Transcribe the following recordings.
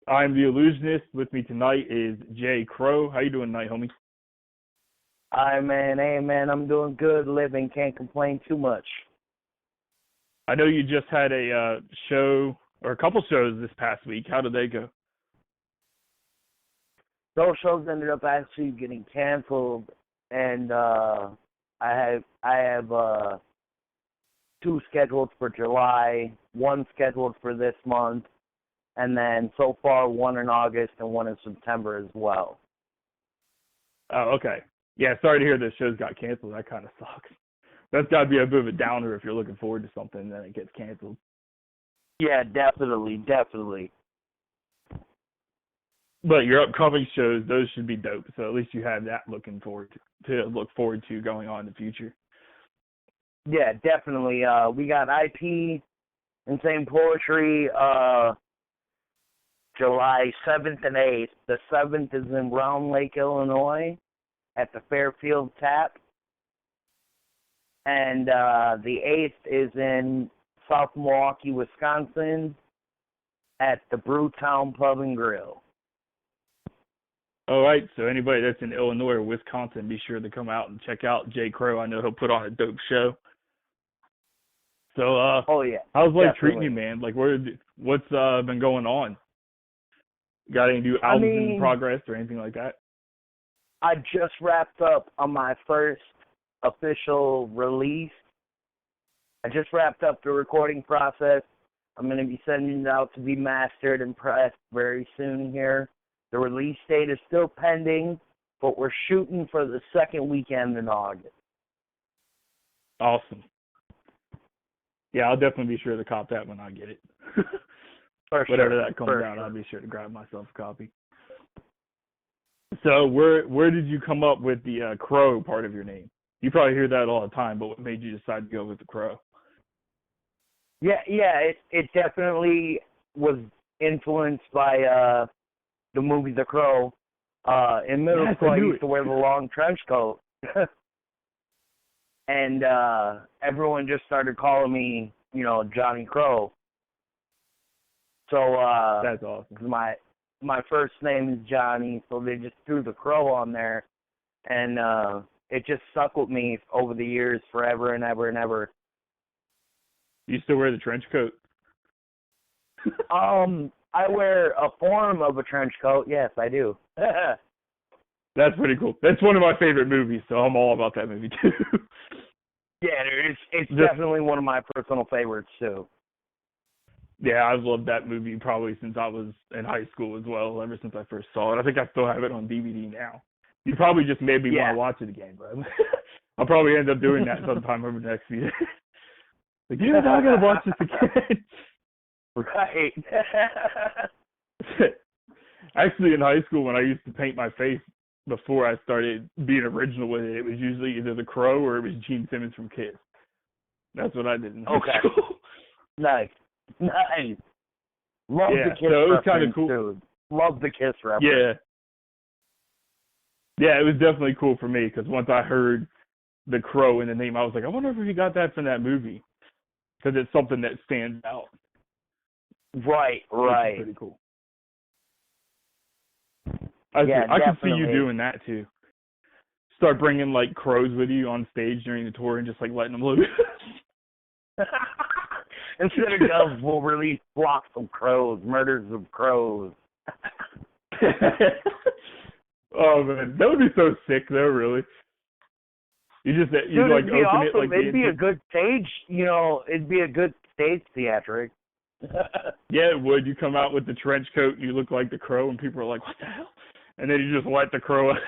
I'm the Illusionist. With me tonight is JCrow. How you doing tonight, homie? Hi, man. Hey, man. I'm doing good. Living. Can't complain too much. I know you just had a show or a couple shows this past week. How did they go? Those shows ended up actually getting canceled, and I have two scheduled for July, one scheduled for this month, and then so far one in August and one in September as well. Oh, okay. Yeah, sorry to hear those shows got canceled. That kind of sucks. That's got to be a bit of a downer if you're looking forward to something and then it gets canceled. Yeah, definitely. But your upcoming shows, those should be dope. So at least you have that to look forward to going on in the future. Yeah, definitely. We got IP, Insane Poetry, July 7th and 8th. The 7th is in Round Lake, Illinois, at the Fairfield Tap. And the 8th is in South Milwaukee, Wisconsin, at the Brewtown Pub and Grill. All right, so anybody that's in Illinois or Wisconsin, be sure to come out and check out JCrow. I know he'll put on a dope show. So, oh yeah, how's life definitely treating you, man? Like, what's been going on? Got any new albums in progress or anything like that? I just wrapped up on my first official release. I just wrapped up the recording process. I'm going to be sending it out to be mastered and pressed very soon here. The release date is still pending, but we're shooting for the second weekend in August. Awesome. Yeah, I'll definitely be sure to cop that when I get it. Whatever that comes out, I'll be sure to grab myself a copy. So where did you come up with the Crow part of your name? You probably hear that all the time, but what made you decide to go with the Crow? Yeah, it definitely was influenced by the movie The Crow. In middle school, I used to wear the long trench coat. And everyone just started calling me, Johnny Crow. So that's awesome. My first name is Johnny, so they just threw the Crow on there, and it just stuck with me over the years, forever and ever and ever. You still wear the trench coat? I wear a form of a trench coat. Yes, I do. That's pretty cool. That's one of my favorite movies, so I'm all about that movie too. Yeah, it's definitely one of my personal favorites too. Yeah, I've loved that movie probably since I was in high school as well, ever since I first saw it. I think I still have it on DVD now. You probably just made me want to watch it again, bro. I'll probably end up doing that sometime over the next few days. Like, yeah, I gotta watch this again. Right. Actually, in high school, when I used to paint my face before I started being original with it, it was usually either the Crow or it was Gene Simmons from Kiss. That's what I did in high school. Nice. Love the Kiss so it was kind of cool. Dude. Love the Kiss reference. Yeah, it was definitely cool for me because once I heard the Crow in the name, I was like, I wonder if he got that from that movie because it's something that stands out. Right. Pretty cool. I can see you doing that too. Start bringing like crows with you on stage during the tour and just like letting them loose. Instead of doves, we'll release flocks of crows, murders of crows. Oh man, that would be so sick though, really. You like open awesome. it like it'd be a good stage, it'd be a good stage theatric. Yeah, it would. You come out with the trench coat and you look like the Crow and people are like, what the hell? And then you just let the Crow out.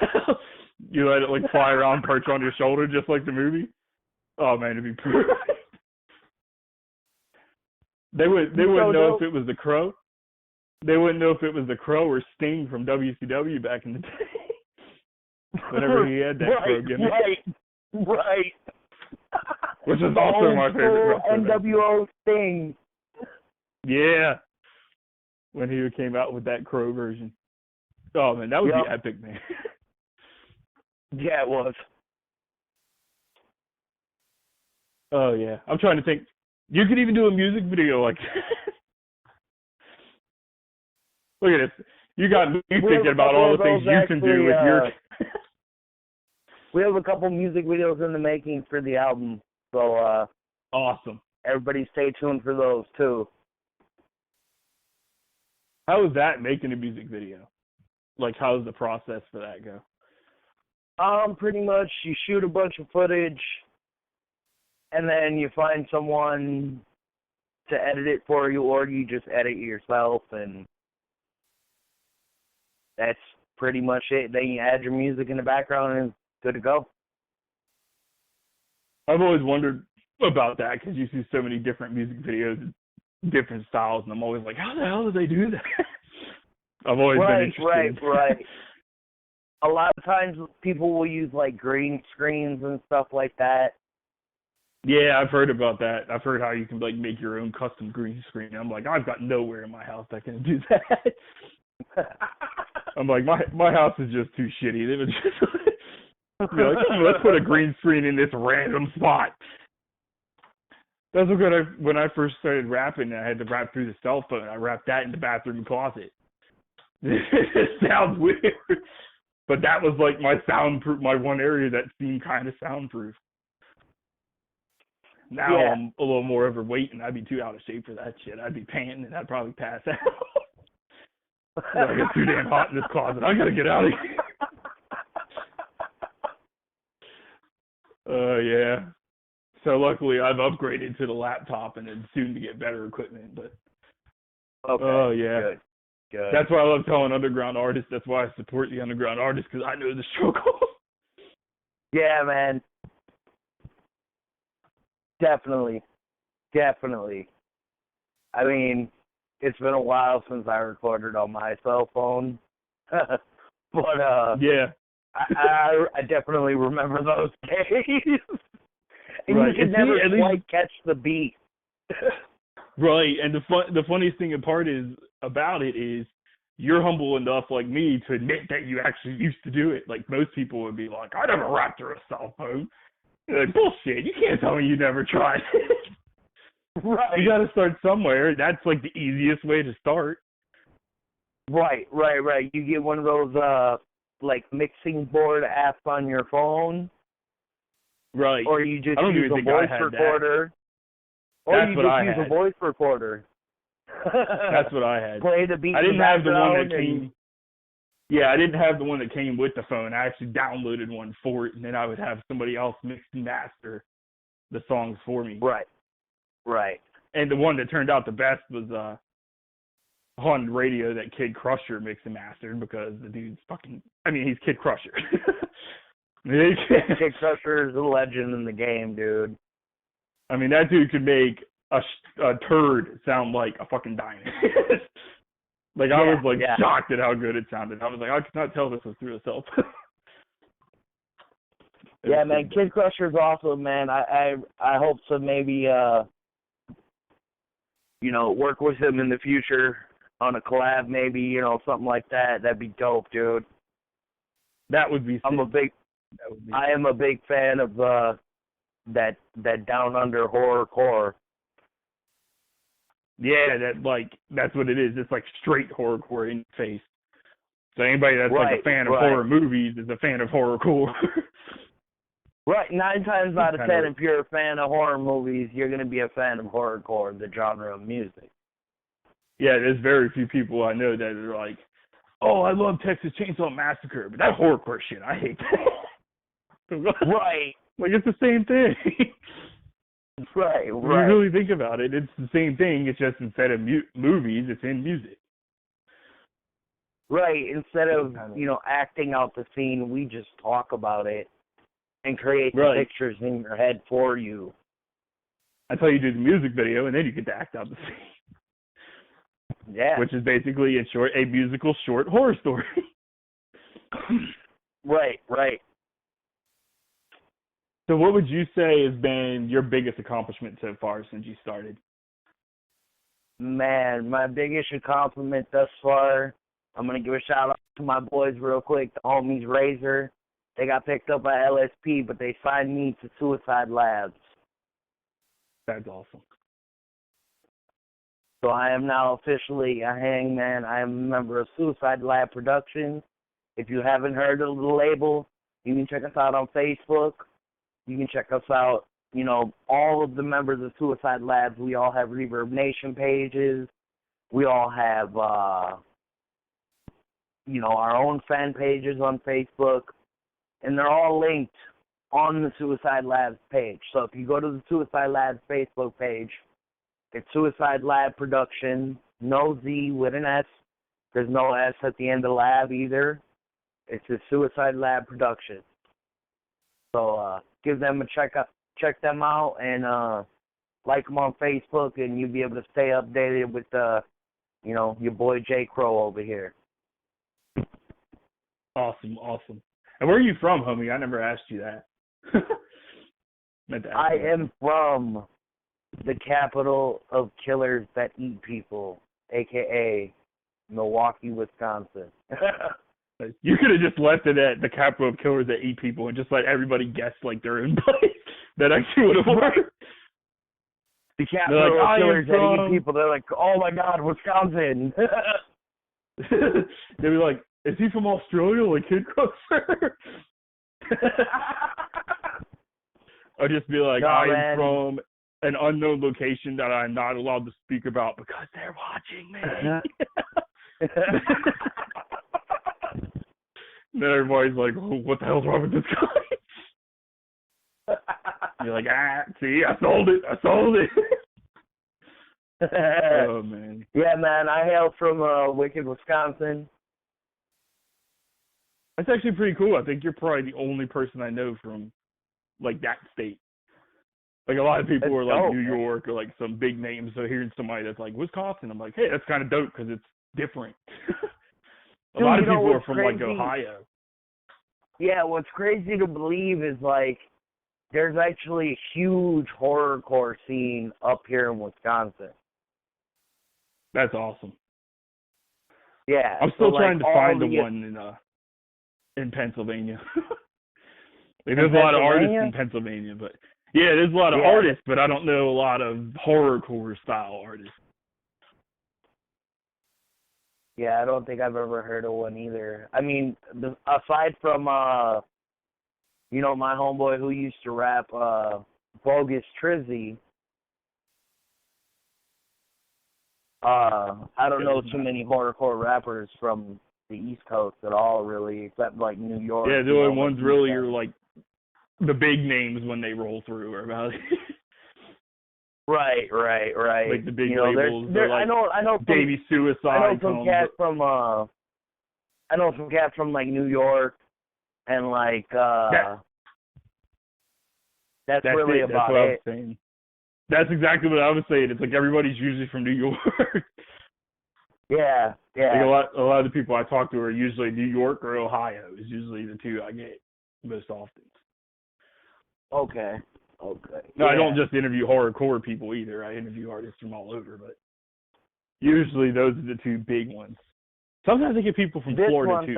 You let it like fly around, perch on your shoulder just like the movie. Oh man, it'd be perfect. They wouldn't know if it was the Crow. They wouldn't know if it was the Crow or Sting from WCW back in the day. Whenever he had that Crow gimmick. Right. Which is also my favorite wrestler. NWO Sting. Yeah. When he came out with that Crow version. Oh man, that would be epic, man. Yeah, it was. Oh yeah. I'm trying to think. You could even do a music video like that. Look at this. You got me thinking about all the things you can do with your... We have a couple music videos in the making for the album, so awesome. Everybody stay tuned for those too. How is that making a music video? Like, how does the process for that go? Pretty much you shoot a bunch of footage, and then you find someone to edit it for you, or you just edit it yourself, and that's pretty much it. Then you add your music in the background, and it's good to go. I've always wondered about that because you see so many different music videos, different styles, and I'm always like, how the hell do they do that? I've always been interested. Right. A lot of times people will use like green screens and stuff like that. Yeah, I've heard about that. I've heard how you can like make your own custom green screen. I'm like, I've got nowhere in my house that can do that. I'm like, my house is just too shitty. They would just like, let's put a green screen in this random spot. That's what when I first started rapping, I had to rap through the cell phone. I rapped that in the bathroom closet. It sounds weird, but that was like my one area that seemed kind of soundproof. Now I'm a little more overweight, and I'd be too out of shape for that shit. I'd be panting, and I'd probably pass out. I get too damn hot in this closet. I gotta get out of here. Yeah. So luckily, I've upgraded to the laptop, and then soon to get better equipment. But oh yeah. Good. That's why I love telling underground artists. That's why I support the underground artists, because I know the struggle. Yeah, man. Definitely. I mean, it's been a while since I recorded on my cell phone. But yeah. I definitely remember those days. And right. you could never quite catch the beat. Right, and the funniest thing about it is you're humble enough, like me, to admit that you actually used to do it. Like, most people would be like, I never rapped through a cell phone. You're like, bullshit, you can't tell me you never tried. Right. You gotta start somewhere. That's like the easiest way to start. Right. You get one of those, like, mixing board apps on your phone. Right. Or you just use a voice recorder. Or that's you what just I use had. a voice recorder. That's what I had. Play the beat. I didn't have the one that came. Yeah, I didn't have the one that came with the phone. I actually downloaded one for it, and then I would have somebody else mix and master the songs for me. Right. And the one that turned out the best was on the radio that Kid Crusher mixed and mastered, because the dude's he's Kid Crusher. Kid Crusher is a legend in the game, dude. I mean, that dude could make a turd sound like a fucking diamond. I was shocked at how good it sounded. I was like, I could not tell this was through a cell phone. Yeah, man, Kid Crusher's awesome, man. I hope to maybe work with him in the future on a collab, maybe, something like that. That'd be dope, dude. That would be sick. I am a big fan of that down under horrorcore. Yeah, that's what it is. It's like straight horrorcore in your face. So anybody that's like a fan of horror movies is a fan of horrorcore. Right. 9 times out of 10, if you're a fan of horror movies, you're going to be a fan of horrorcore, the genre of music. Yeah, there's very few people I know that are like, oh, I love Texas Chainsaw Massacre, but that horrorcore shit, I hate that. Right. Like, it's the same thing. Right. When you really think about it, it's the same thing. It's just instead of movies, it's in music. Right. Instead of, acting out the scene, we just talk about it and create the pictures in your head for you. That's how you do the music video, and then you get to act out the scene. Yeah. Which is basically, in short, a musical short horror story. Right. So what would you say has been your biggest accomplishment so far since you started? Man, my biggest accomplishment thus far, I'm going to give a shout out to my boys real quick, the homies Razor. They got picked up by LSP, but they signed me to Suicide Labs. That's awesome. So I am now officially a hangman. I am a member of Suicide Lab Productions. If you haven't heard of the label, you can check us out on Facebook. You can check us out, all of the members of Suicide Labs. We all have Reverb Nation pages. We all have, our own fan pages on Facebook. And they're all linked on the Suicide Labs page. So if you go to the Suicide Labs Facebook page, it's Suicide Lab Production, no Z with an S. There's no S at the end of lab either. It's a Suicide Lab Production. So give them a check them out, and like them on Facebook, and you'll be able to stay updated with your boy JCrow over here. Awesome. And where are you from, homie? I never asked you that. I am from the capital of killers that eat people, a.k.a. Milwaukee, Wisconsin. You could have just left it at the capital of killers that eat people and just let everybody guess like their own place. That actually would have worked. The capital of killers that eat people, they're like, oh my God, Wisconsin. They'd be like, is he from Australia like JCrow, sir? Or just be like, I'm from an unknown location that I'm not allowed to speak about because they're watching me. Then everybody's like, oh, what the hell's wrong with this guy? You're like, see, I sold it. Oh, man. Yeah, man, I hail from Wicked, Wisconsin. That's actually pretty cool. I think you're probably the only person I know from, like, that state. Like, a lot of people are, like, New York or, like, some big names. So hearing somebody that's, like, Wisconsin, I'm like, hey, that's kind of dope because it's different. A lot of people are from, like, Ohio. Yeah, what's crazy to believe is, like, there's actually a huge horrorcore scene up here in Wisconsin. That's awesome. Yeah. I'm still trying to find the one in Pennsylvania. Like, there's a lot of artists in Pennsylvania, but yeah, there's a lot of artists, but I don't know a lot of horrorcore style artists. Yeah, I don't think I've ever heard of one either. I mean, aside from my homeboy who used to rap Bogus Trizzy, I don't know too many horrorcore rappers from the East Coast at all, really, except like New York. Yeah, the only ones really are like the big names when they roll through are about it. Right. Like the big labels. Like I know. Baby Suicide. I know some cats from like New York, and like that's really about it. Saying. That's exactly what I was saying. It's like everybody's usually from New York. Yeah. Like a lot of the people I talk to are usually New York or Ohio. Is usually the two I get most often. Okay. No, I don't just interview horrorcore people either. I interview artists from all over, but usually those are the two big ones. Sometimes I get people from Florida too.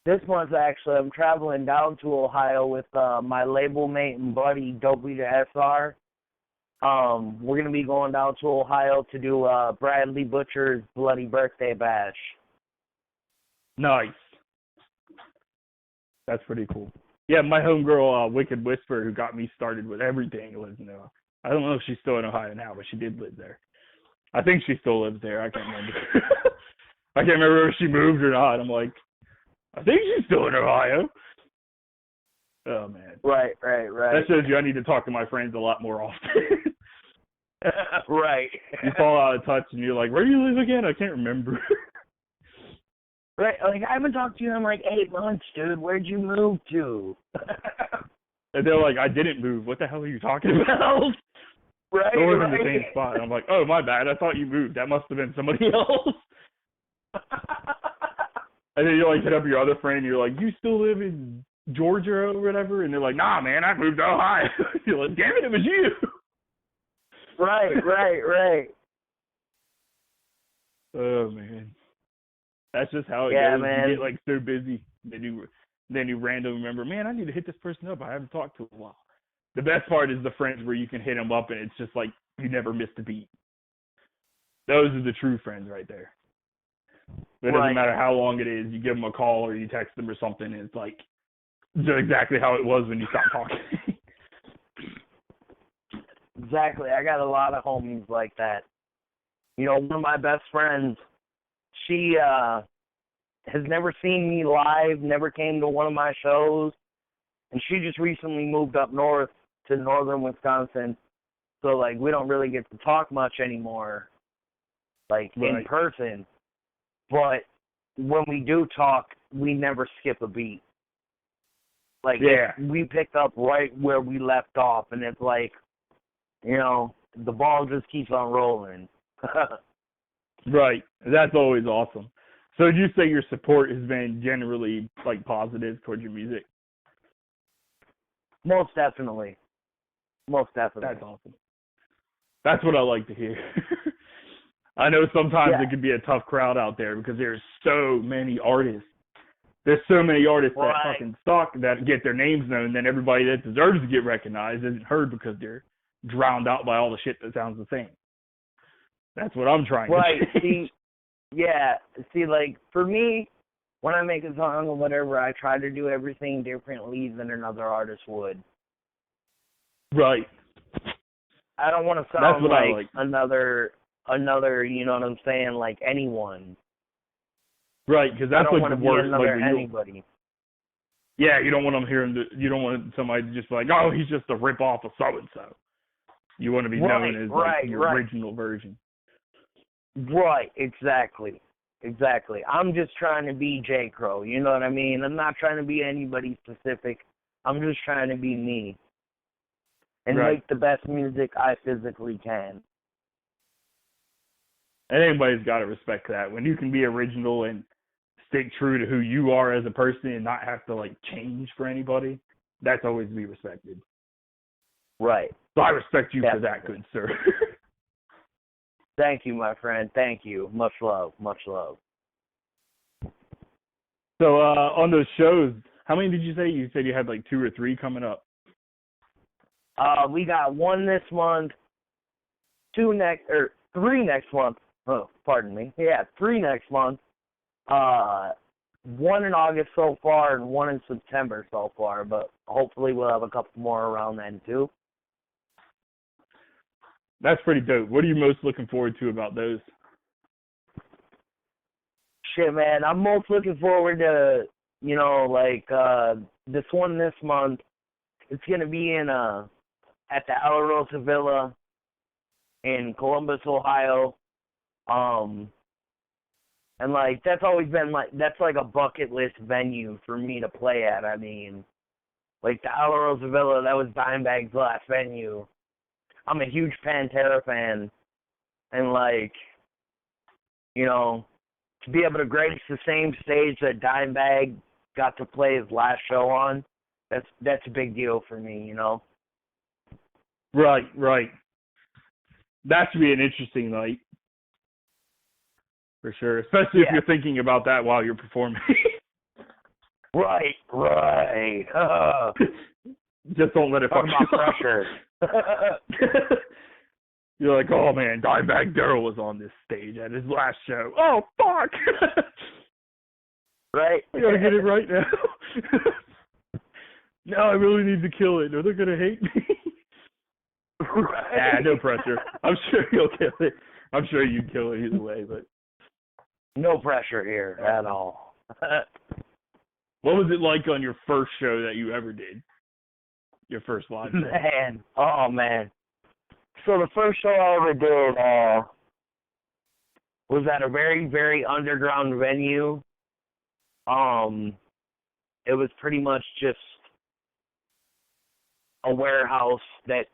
This one's actually, I'm traveling down to Ohio with my label mate and buddy, Dopey the SR. We're going to be going down to Ohio to do Bradley Butcher's Bloody Birthday Bash. Nice. That's pretty cool. Yeah, my homegirl, Wicked Whisper, who got me started with everything, lives in Ohio. I don't know if she's still in Ohio now, but she did live there. I think she still lives there. I can't remember. I can't remember if she moved or not. I'm like, I think she's still in Ohio. Oh, man. Right. That shows you I need to talk to my friends a lot more often. Right. You fall out of touch and you're like, where do you live again? I can't remember. Right, like, I haven't talked to you in like 8 months, dude. Where'd you move to? And they're like, I didn't move. What the hell are you talking about? Right, We're in the same spot. I'm like, oh, my bad. I thought you moved. That must have been somebody else. And then you like hit up your other friend and you're like, you still live in Georgia or whatever? And they're like, nah, man, I moved to Ohio. You're like, damn it was you. Right. Oh, man. That's just how it goes. Man. You get like so busy. Then you randomly remember, man, I need to hit this person up. I haven't talked to in a while. The best part is the friends where you can hit them up and it's just like you never missed a beat. Those are the true friends right there. It doesn't matter how long it is. You give them a call or you text them or something, and it's like just exactly how it was when you stopped talking. Exactly. I got a lot of homies like that. You know, one of my best friends, she has never seen me live, never came to one of my shows, and she just recently moved up north to northern Wisconsin. So, like, we don't really get to talk much anymore, like, in person. But when we do talk, we never skip a beat. Like, we picked up right where we left off, and it's like, you know, the ball just keeps on rolling. Right. That's always awesome. So would you say your support has been generally, like, positive towards your music? Most definitely. Most definitely. That's awesome. That's what I like to hear. I know sometimes it can be a tough crowd out there because there's so many artists. There's so many artists that fucking suck that get their names known, then everybody that deserves to get recognized isn't heard because they're drowned out by all the shit that sounds the same. That's what I'm trying to change. See, like, for me, when I make a song or whatever, I try to do everything differently than another artist would. Right. I don't want to sound like another, you know what I'm saying, like anyone. Right, because that's like the worst. Like anybody. Yeah, you don't want them hearing. You don't want somebody to just be like, oh, he's just a rip off of so and so. You want to be known as like the original version. Right, exactly. I'm just trying to be JCrow, you know what I mean? I'm not trying to be anybody specific. I'm just trying to be me. And make the best music I physically can. And anybody's got to respect that. When you can be original and stick true to who you are as a person and not have to, like, change for anybody, that's always to be respected. Right. So I respect you for that, good sir. Thank you, my friend. Thank you. Much love. Much love. So on those shows, how many did you say? You said you had like 2 or 3 coming up. We got 1 this month, 3 next month. Oh, pardon me. Yeah, 3 next month. 1 in August so far, and 1 in September so far. But hopefully we'll have a couple more around then too. That's pretty dope. What are you most looking forward to about those? Shit, man, I'm most looking forward to, you know, like this one this month. It's gonna be in at the Alarosa Villa in Columbus, Ohio. And like that's always been that's like a bucket list venue for me to play at. I mean, like the Alarosa Villa, that was Dimebag's last venue. I'm a huge Pantera fan, and like, you know, to be able to grace the same stage that Dimebag got to play his last show on, that's a big deal for me, you know. Right. That should be an interesting night, for sure. Especially if you're thinking about that while you're performing. Right. Just don't let it fuck you up. Pressure. You're like, oh man, Dimebag Darrell was on this stage at his last show. Oh fuck! Right. I gotta get it right now. Now I really need to kill it, or they're gonna hate me. Right. No pressure. I'm sure you'll kill it. I'm sure you'd kill it either way, but no pressure here at all. What was it like on your first show that you ever did? Your first live show? Man. So the first show I ever did was at a very, very underground venue. It was pretty much just a warehouse that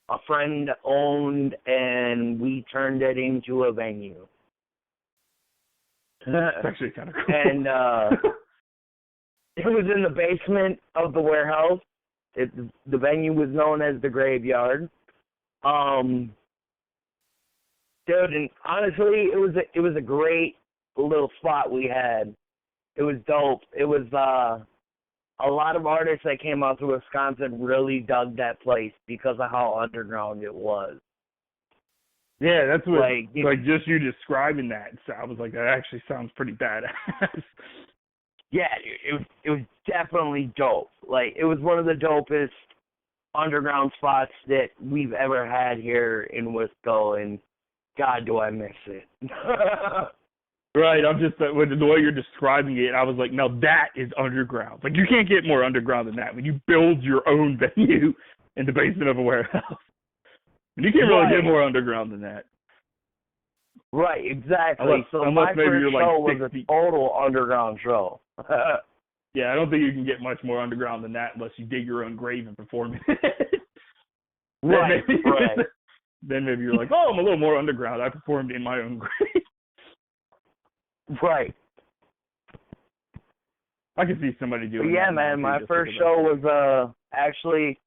a friend owned, and we turned it into a venue. It's actually kind of cool. And it was in the basement of the warehouse. The venue was known as the Graveyard. Dude, and honestly, it was a great little spot we had. It was dope. It was a lot of artists that came out to Wisconsin really dug that place because of how underground it was. Yeah, that's what, like just you describing that, so I was like, that actually sounds pretty badass. Yeah, it was definitely dope. Like, it was one of the dopest underground spots that we've ever had here in Wisco, and God, do I miss it. Right, I'm just, with the way you're describing it, I was like, now that is underground. Like, you can't get more underground than that when you build your own venue in the basement of a warehouse. And you can't really get more underground than that. Right, exactly. So my first show was a total underground show. Yeah, I don't think you can get much more underground than that unless you dig your own grave and perform it. Right. Then maybe you're like, oh, I'm a little more underground. I performed in my own grave. Right. I could see somebody doing that. Yeah, man, my first show was actually,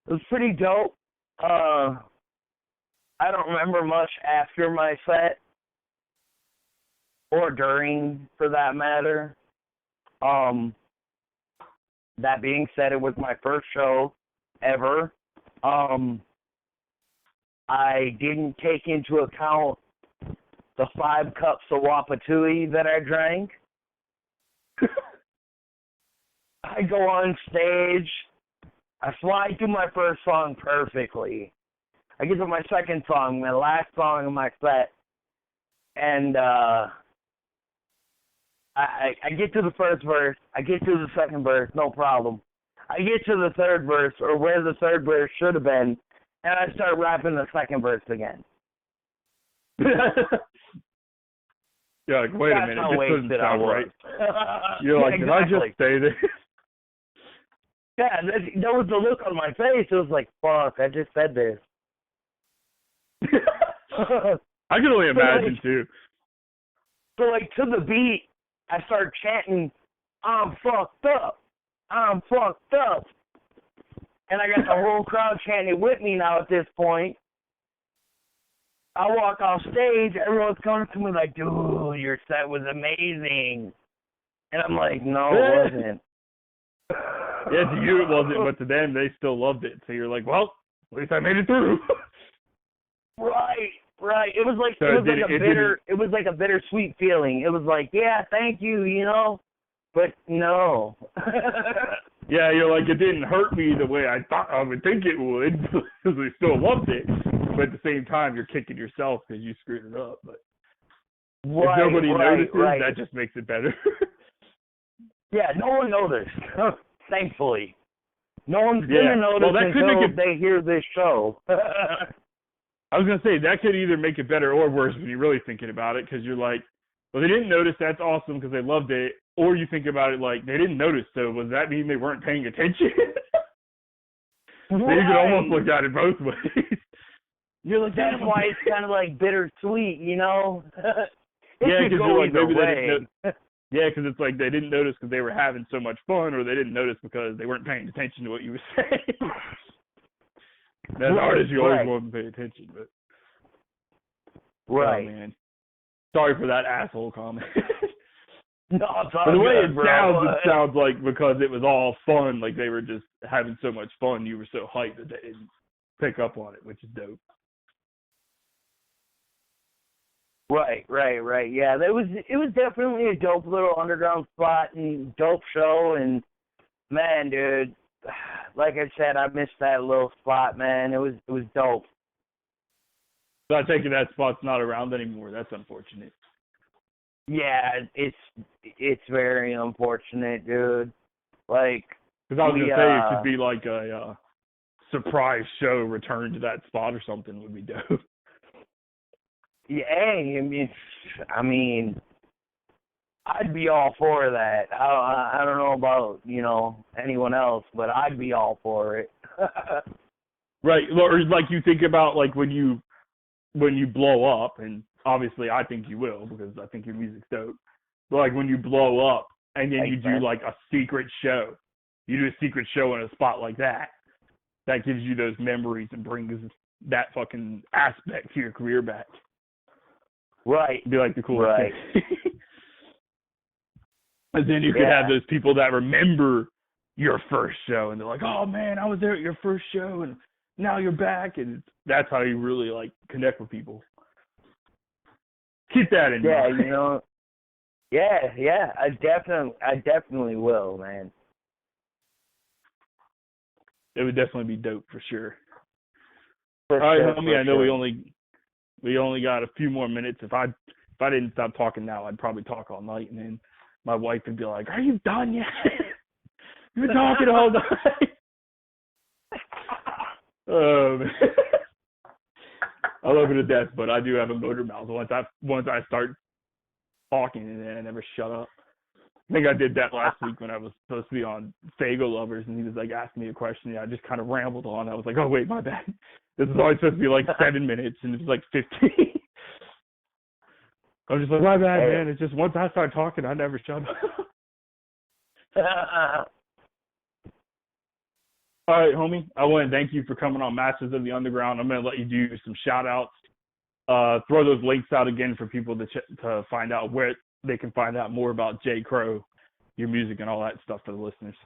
it was pretty dope. I don't remember much after my set, or during, for that matter. That being said, it was my first show ever. I didn't take into account the 5 cups of Wapatui that I drank. I go on stage. I slide through my first song perfectly. I get to my second song, my last song of my set, and I get to the first verse. I get to the second verse, no problem. I get to the third verse, or where the third verse should have been, and I start rapping the second verse again. You're like, wait a minute, this doesn't sound right. You're like, did I just say this? Yeah, that was the look on my face. It was like, fuck, I just said this. I can only imagine, too. So, to the beat, I start chanting, I'm fucked up. I'm fucked up. And I got the whole crowd chanting with me now at this point. I walk off stage, everyone's coming to me like, dude, your set was amazing. And I'm like, no, it wasn't. Yeah, to you it wasn't, but to them, they still loved it. So you're like, well, at least I made it through. Right. It was like a bittersweet feeling. It was like, yeah, thank you, but no. Yeah, you're like, it didn't hurt me the way I thought I would think it would, because we still loved it. But at the same time, you're kicking yourself because you screwed it up. But if nobody notices, that just makes it better. Yeah, no one noticed. Thankfully. No one's going to notice until they hear this show. I was going to say, that could either make it better or worse when you're really thinking about it, because you're like, well, they didn't notice, that's awesome because they loved it. Or you think about it like, they didn't notice, so does that mean they weren't paying attention? So you could almost look at it both ways. You're like, that's why it's kind of like bittersweet, Yeah, because you're like, maybe they didn't know. Yeah, because it's like they didn't notice because they were having so much fun, or they didn't notice because they weren't paying attention to what you were saying. As an artist, you always want to pay attention, but right. Oh, man. Sorry for that asshole comment. No, it's all the way good, it sounds like because it was all fun, like they were just having so much fun, you were so hyped that they didn't pick up on it, which is dope. Right. Yeah, it was definitely a dope little underground spot and dope show, and man, dude, like I said, I missed that little spot, man. It was dope. So I take it that spot's not around anymore. That's unfortunate. Yeah, it's very unfortunate, dude. Like, because I was gonna say it could be like a surprise show return to that spot or something would be dope. Yeah, I mean, I'd be all for that. I don't know about, anyone else, but I'd be all for it. Right. Or like you think about like when you blow up, and obviously I think you will because I think your music's dope. But like when you blow up and then you do like a secret show. You do a secret show in a spot like that. That gives you those memories and brings that fucking aspect to your career back. Right. It'd be like the coolest thing. And then you could have those people that remember your first show and they're like, oh man, I was there at your first show and now you're back, and that's how you really like connect with people. Keep that in mind. Yeah, you know. Yeah, I definitely will, man. It would definitely be dope for sure. For all right, sure, homie. I know sure. we only got a few more minutes. If I didn't stop talking now, I'd probably talk all night, and then my wife would be like, "Are you done yet? You've been talking all night." I love it to death, but I do have a motor mouth. Once I start talking, and then I never shut up. I think I did that last week when I was supposed to be on Fago Lovers, and he was like asking me a question. Yeah, I just kind of rambled on. I was like, "Oh wait, my bad. This is always supposed to be like 7 minutes, and it's like 15." I'm just like, "My bad, man. It's just once I start talking, I never shut up." All right, homie. I want to thank you for coming on Masters of the Underground. I'm going to let you do some shout-outs. Throw those links out again for people to find out where they can find out more about JCrow, your music, and all that stuff for the listeners.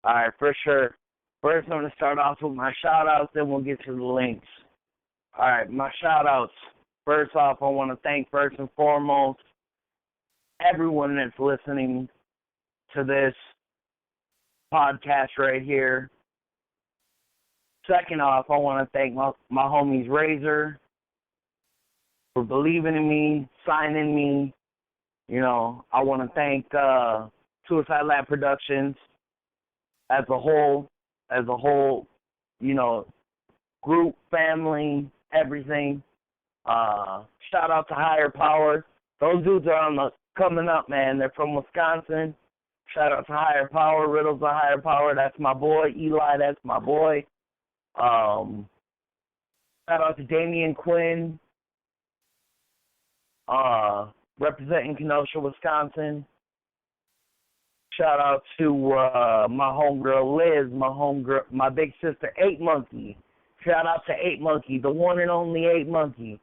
All right, for sure. First, I'm going to start off with my shout-outs, then we'll get to the links. All right, my shout-outs. First off, I want to thank first and foremost everyone that's listening to this podcast right here. Second off, I want to thank my homies Razor for believing in me, signing me. You know, I want to thank Suicide Lab Productions as a whole, you know, group, family, everything. Shout out to Higher Power. Those dudes are on the coming up, man. They're from Wisconsin. Shout out to Higher Power. Riddles of Higher Power. That's my boy. Eli, that's my boy. Shout out to Damian Quinn. Representing Kenosha, Wisconsin. Shout out to my homegirl Liz, my big sister 8 Monkey. Shout out to 8 Monkey, the one and only 8 Monkey.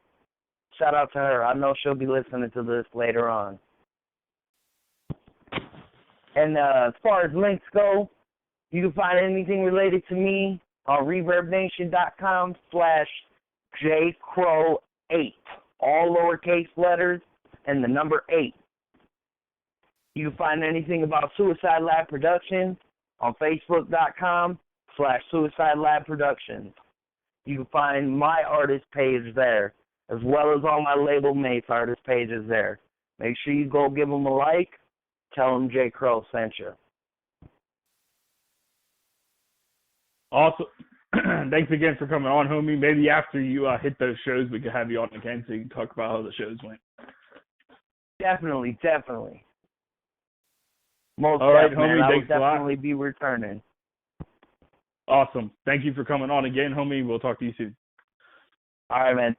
Shout out to her. I know she'll be listening to this later on. And as far as links go, you can find anything related to me on ReverbNation.com/JCrow8. All lowercase letters and the number 8. You can find anything about Suicide Lab Productions on Facebook.com/Suicide Lab Productions. You can find my artist page there, as well as all my label mates artist pages there. Make sure you go give them a like. Tell them JCrow sent you. Awesome. Thanks again for coming on, homie. Maybe after you hit those shows, we could have you on again so you can talk about how the shows went. Definitely. Most all right, definitely, homie. I Thanks will a lot. definitely be returning. Awesome. Thank you for coming on again, homie. We'll talk to you soon. All right, man.